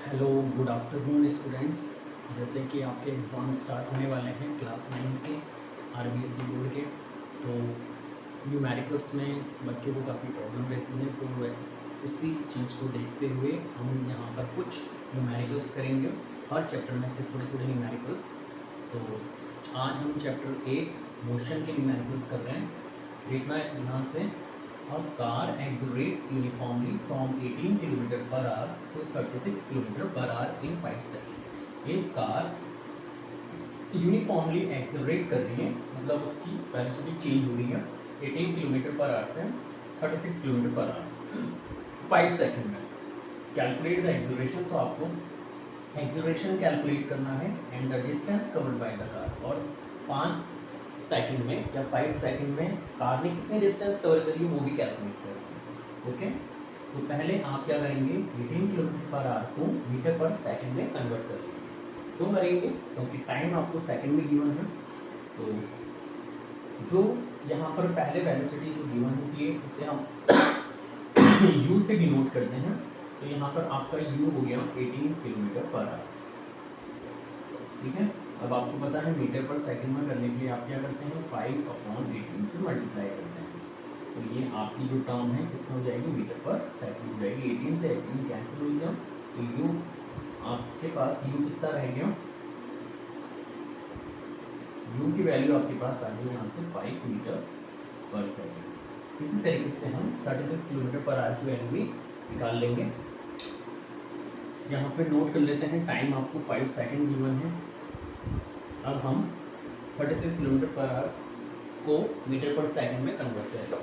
Hello good afternoon students. जैसे कि आपके एग्ज़ाम स्टार्ट होने वाले हैं क्लास 9 के आरबीएसई बोर्ड के, तो न्यूमेरिकल्स में बच्चों को काफ़ी प्रॉब्लम रहती है, तो उसी चीज़ को देखते हुए हम यहाँ पर कुछ न्यूमेरिकल्स करेंगे। हर चैप्टर में से थोड़े थोड़े न्यूमेरिकल्स। तो आज हम चैप्टर 1 मोशन के न्यूमेरिकल्स कर रहे हैं। देखना है ध्यान से। A car accelerates uniformly from 18 km per hour to 36 km per hour in 5 seconds। एक कार यूनिफॉर्मली एक्सेलरेट कर रही है, मतलब उसकी वेलोसिटी चेंज हो रही है 18 किलोमीटर पर आवर से 36 किलोमीटर पर आवर 5 सेकंड में। कैलकुलेट द एक्सेलरेशन, तो आपको एक्सेलरेशन कैलकुलेट करना है and the distance covered by the car, और 5 सेकंड में या 5 सेकंड में कार ने कितनी डिस्टेंस कवर करी है वो भी कैलकुलेट करना है। ओके, तो पहले आप क्या करेंगे, 18 किलोमीटर पर आवर को मीटर पर सेकंड में कन्वर्ट कर लेंगे। क्यों करेंगे, क्योंकि टाइम आपको सेकंड में गिवन है। तो जो यहाँ पर पहले वेलोसिटी जो गिवन होती है उसे हम u से डिनोट करते हैं। तो यहाँ पर आपका u हो गया 18 किलोमीटर पर आवर। ठीक है, अब आपको पता है मीटर पर सेकंड में करने के लिए आप क्या करते हैं, 5/18 से मल्टीप्लाई करते हैं। तो ये आपकी जो टर्म है किसमें हो जाएगी, मीटर पर सेकंड हो जाएगी। 18 से 18 कैंसिल हो गया, तो u आपके पास u कितना रह गया, u की वैल्यू आपके पास आ गई यहाँ से 5 मीटर पर सेकंड। इसी तरीके से हम 36 किलोमीटर पर आवर की वैल्यू भी निकाल लेंगे। यहाँ पे नोट कर लेते हैं, टाइम आपको 5 सेकंड गिवन है। अब हम 36 किलोमीटर पर आवर को मीटर पर सेकंड में कन्वर्ट करेंगे।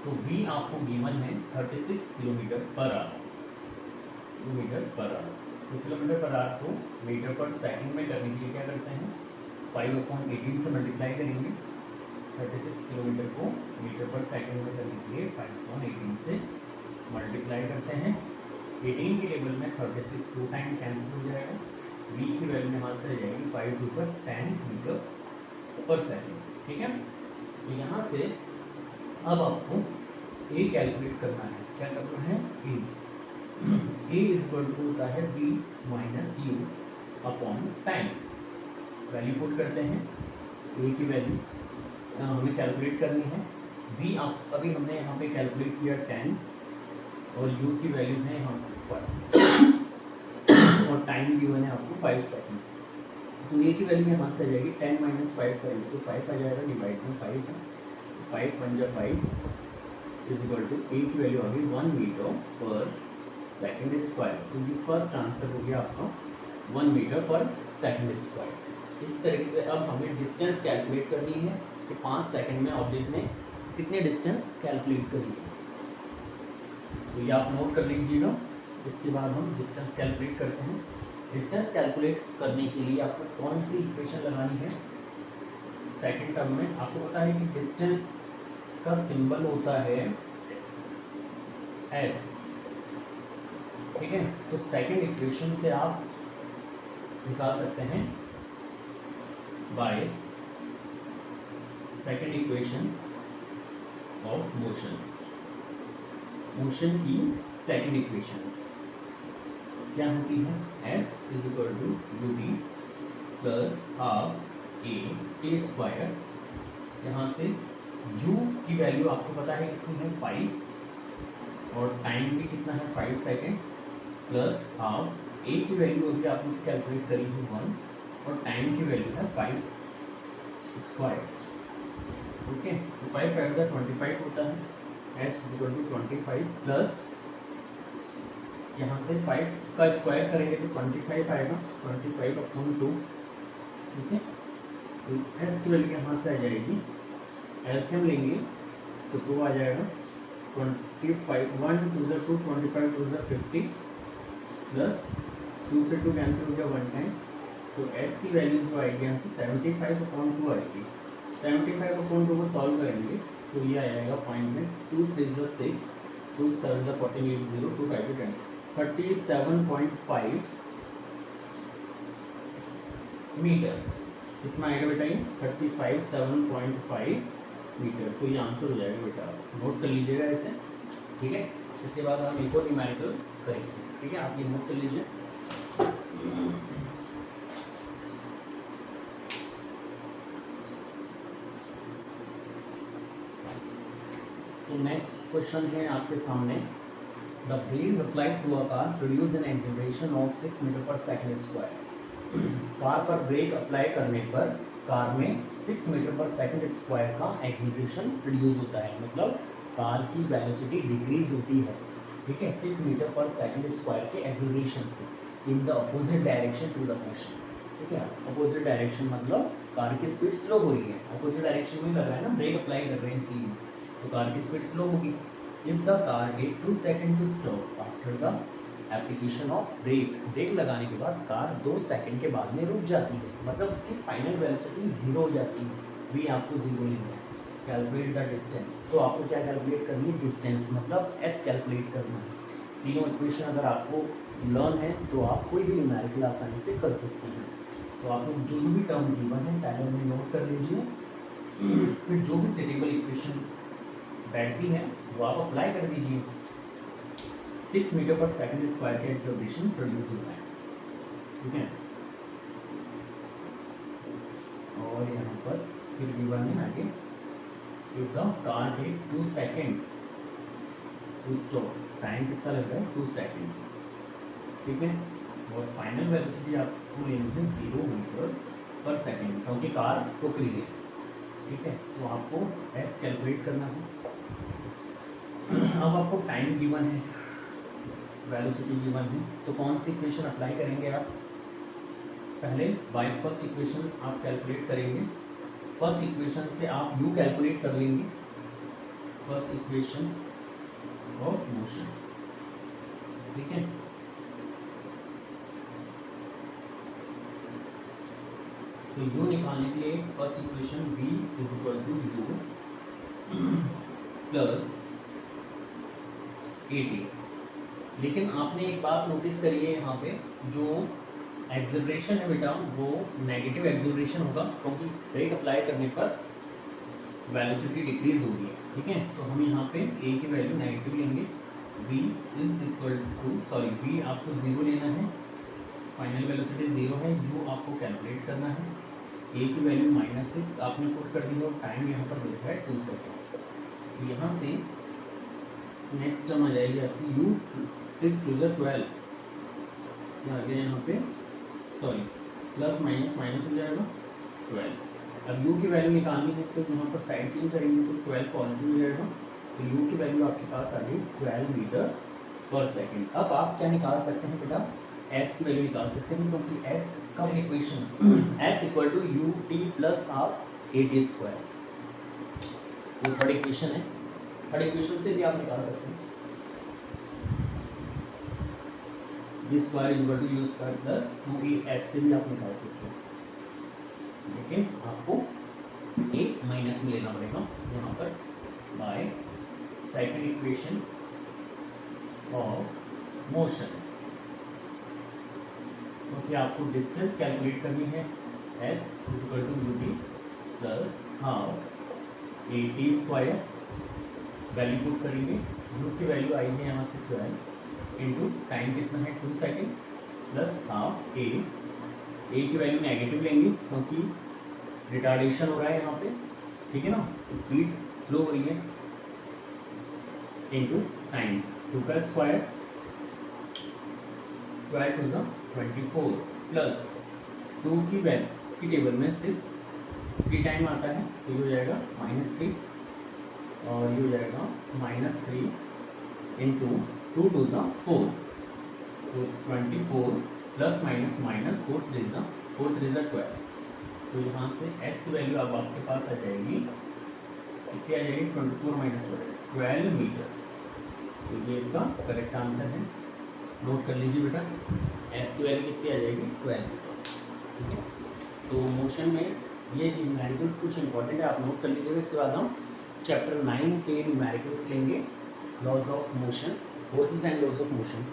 तो v आपको गिवन है 36 kilometre per hour, metre per hour. तो किलोमीटर पर आवर को मीटर पर सेकंड में करने के लिए क्या करते हैं, 5/18 से मल्टीप्लाई करेंगे। 36 किलोमीटर को मीटर पर सेकंड में करने के लिए 5/18 से मल्टीप्लाई करते हैं। 18 के टेबल में 36 टू टाइम कैंसिल हो जाएगा। v की वैल्यू यहाँ से आ जाएगी 5 टू 10 मीटर पर सेकंड। ठीक है, तो यहाँ से अब आपको a कैलकुलेट करना है। क्या करना है, a इज इक्वल टू होता है v minus you upon time. Value put करते हैं, a की वैल्यू हमें कैलकुलेट करनी है। v आप अभी हमने यहाँ पे कैलकुलेट किया 10, और u की वैल्यू है यहाँ से 5, और टाइम गिवन है आपको 5 सेकंड। तो a की वैल्यू यहाँ से आ जाएगी 10 माइनस 5 करेंगे तो 5 आ जाएगा, डिवाइड में 5 है, 5 1 जा 5 इज इक्वल टू a की वैल्यू आ गई 1 मीटर पर सेकंड स्क्वायर। तो ये फर्स्ट आंसर हो गया आपका 1 मीटर पर सेकंड स्क्वायर। इस तरीके से अब हमें डिस्टेंस कैलकुलेट करनी है कि 5 सेकंड में ऑब्जेक्ट ने कितने डिस्टेंस कैलकुलेट करी है। तो ये आप नोट कर लीजिएगा। इसके बाद हम डिस्टेंस कैलकुलेट करते हैं। डिस्टेंस कैलकुलेट करने के लिए आपको कौन सी इक्वेशन लगानी है, सेकंड टर्म में आपको पता है कि डिस्टेंस का सिंबल होता है s। ठीक है, तो सेकंड इक्वेशन से आप निकाल सकते हैं by second equation of motion. Motion की सेकंड इक्वेशन क्या होती है, s is equal to u t plus half a t square. यहाँ से u की वैल्यू आपको पता है कितनी है 5, और टाइम भी कितना है 5 सेकेंड, प्लस हाफ ए की वैल्यू अभी आपने कैलकुलेट करी है 1, और टाइम की वैल्यू है 5 स्क्वायर। ओके, तो 5 5 जा 25 होता है, s is equal to 25 plus यहाँ से 5 का स्क्वायर करेंगे तो 25 आएगा, 25/2। ठीक है, तो s की वैल्यू यहाँ से आ जाएगी, एलसीएम लेंगे तो 2 आ जाएगा, 25 1 2 ज़ा 2 25 2 ज़ा 50 प्लस 2 से 2 कैंसिल हो गया 1 टाइम। तो s की वैल्यू जो आएगी यहाँ से 75/2 आएगी। 75/2 को सॉल्व करेंगे तो ये आ जाएगा पॉइंट में 2 3 ज़ा 6 2 7 ज़ा 14 8 0 2 5 10 37.5 मीटर। इसमें आएगा बेटा ये 37.5 मीटर। तो ये आंसर हो जाएगा बेटा, नोट कर लीजिएगा ऐसे, ठीक है। इसके बाद हम एक और न्यूमेरिकल करेंगे, ठीक है, आप ये नोट कर लीजिए। तो नेक्स्ट क्वेश्चन है आपके सामने, the brakes applied to a car produce an acceleration of 6 metre per second square. Car पर ब्रेक अप्लाई करने पर कार में 6 मीटर पर सेकंड स्क्वायर का एक्सेलरेशन प्रोड्यूस होता है, मतलब कार की वेलोसिटी डिक्रीज होती है, ठीक है, 6 मीटर पर सेकंड स्क्वायर के एक्सेलरेशन से in the opposite direction to the motion, ठीक है। अपोजिट डायरेक्शन मतलब कार की स्पीड स्लो हो रही है, अपोजिट डायरेक्शन में लग रहा है ना, ब्रेक अप्लाई कर रहे हैं इसीलिए, तो कार की स्पीड स्लो होगी। If the car take 2 second to stop after the application of brake लगाने के बाद कार 2 सेकंड के बाद में रुक जाती है, मतलब उसकी फाइनल वेलोसिटी 0 हो जाती है, भी आपको 0 लेना है। कैलकुलेट द डिस्टेंस, तो आपको क्या कैलकुलेट करनी है, डिस्टेंस मतलब एस कैलकुलेट करना है। तीनों इक्वेशन अगर आपको लर्न है तो आप कोई भी न्यूमेरिकल आसानी से कर सकते हैं। तो आप लोग जो भी टर्म गिवन है पहले उन्हें नोट कर लीजिए, फिर जो भी सेटेबल इक्वेशन बैठती है वो आप अप्लाई कर दीजिए। 6 मीटर पर सेकंड स्क्वायर का एक्सेलरेशन प्रोड्यूस होता है, ठीक है। और यहाँ पर फिर गिवन है आगे, if the car take 2 second to stop, time कितना लग रहा है 2 सेकंड, ठीक है। और फाइनल वेलोसिटी आपको लेनी है 0 मीटर पर सेकंड, क्योंकि कार रुक रही है, ठीक है। तो आपको एस कैलकुलेट करना है। अब आपको टाइम गिवन है, वेलोसिटी गिवन है, तो कौन सी इक्वेशन अप्लाई करेंगे आप, पहले बाय फर्स्ट इक्वेशन आप कैलकुलेट करेंगे। फर्स्ट इक्वेशन से आप यू कैलकुलेट कर लेंगे, फर्स्ट इक्वेशन ऑफ मोशन, ठीक है। तो यू निकालने के लिए first equation v is equal to u plus a t. लेकिन आपने एक बात नोटिस करी है यहाँ पे, जो एक्सेलरेशन है बेटा वो नेगेटिव एक्सेलरेशन होगा, क्योंकि ब्रेक अप्लाई करने पर वेलोसिटी डिक्रीज हो रही है, ठीक है। तो हम यहाँ पे a की वैल्यू नेगेटिव लेंगे, v is equal to, sorry v आपको 0 लेना है, फाइनल वेलोसिटी 0 है, u आपको कैलकुलेट करना है, a की वैल्यू -6 आपने पुट कर दी है, और टाइम यहाँ पर दिख रहा है 2 सेकेंड। तो यहाँ से नेक्स्ट टर्म आ जाएगी आपकी u 6 2 12, आ गया यहाँ पे, सॉरी प्लस माइनस माइनस हो जाएगा 12। अब u की वैल्यू निकालनी है तो यहाँ पर साइड चेंज करेंगे तो 12 पॉजिटिव हो जाएगा, तो u की वैल्यू आपके पास आ गई 12 मीटर पर सेकेंड। अब आप क्या निकाल सकते हैं बेटा, s की वैल्यू निकाल सकते हैं, क्योंकि s का equation s equal to u t plus half a t square, ये थर्ड इक्वेशन है, थर्ड इक्वेशन से भी आप निकाल सकते हैं, b square equal to u square plus 2as से भी आप निकाल सकते हैं, लेकिन आपको एक माइनस में लेना पड़ेगा यहाँ पर, by second equation of motion, क्योंकि आपको डिस्टेंस कैलकुलेट करनी है, s is equal to u t plus half a t square, value put करेंगे, u की वैल्यू आई है यहाँ से 12 इंटू टाइम कितना है 2 सेकेंड प्लस हाफ a की वैल्यू नेगेटिव लेंगे क्योंकि रिटार्डेशन हो रहा है यहाँ पे, ठीक है ना, स्पीड स्लो हो रही है, इंटू टाइम 2 का स्क्वायर 12 टू 24 प्लस 2 की वैल्यू की टेबल में 6 की टाइम आता है, तो ये हो जाएगा -3, और ये हो जाएगा -3 इंटू 2 टू 4, तो 24 प्लस माइनस माइनस 4 3 12, तो यहाँ से s की वैल्यू अब आपके पास आ जाएगी, कितनी आ जाएगी 24 माइनस 12 मीटर, तो ये इसका करेक्ट आंसर है, नोट कर लीजिए बेटा, s की वैल्यू कितनी आ जाएगी 12 मीटर, ठीक है। तो मोशन में ये न्यूमेरिकल्स कुछ इंपॉर्टेंट है, आप नोट कर लीजिएगा। इसके बाद हम चैप्टर 9 के न्यूमेरिकल्स लेंगे, laws of motion, forces and laws of motion.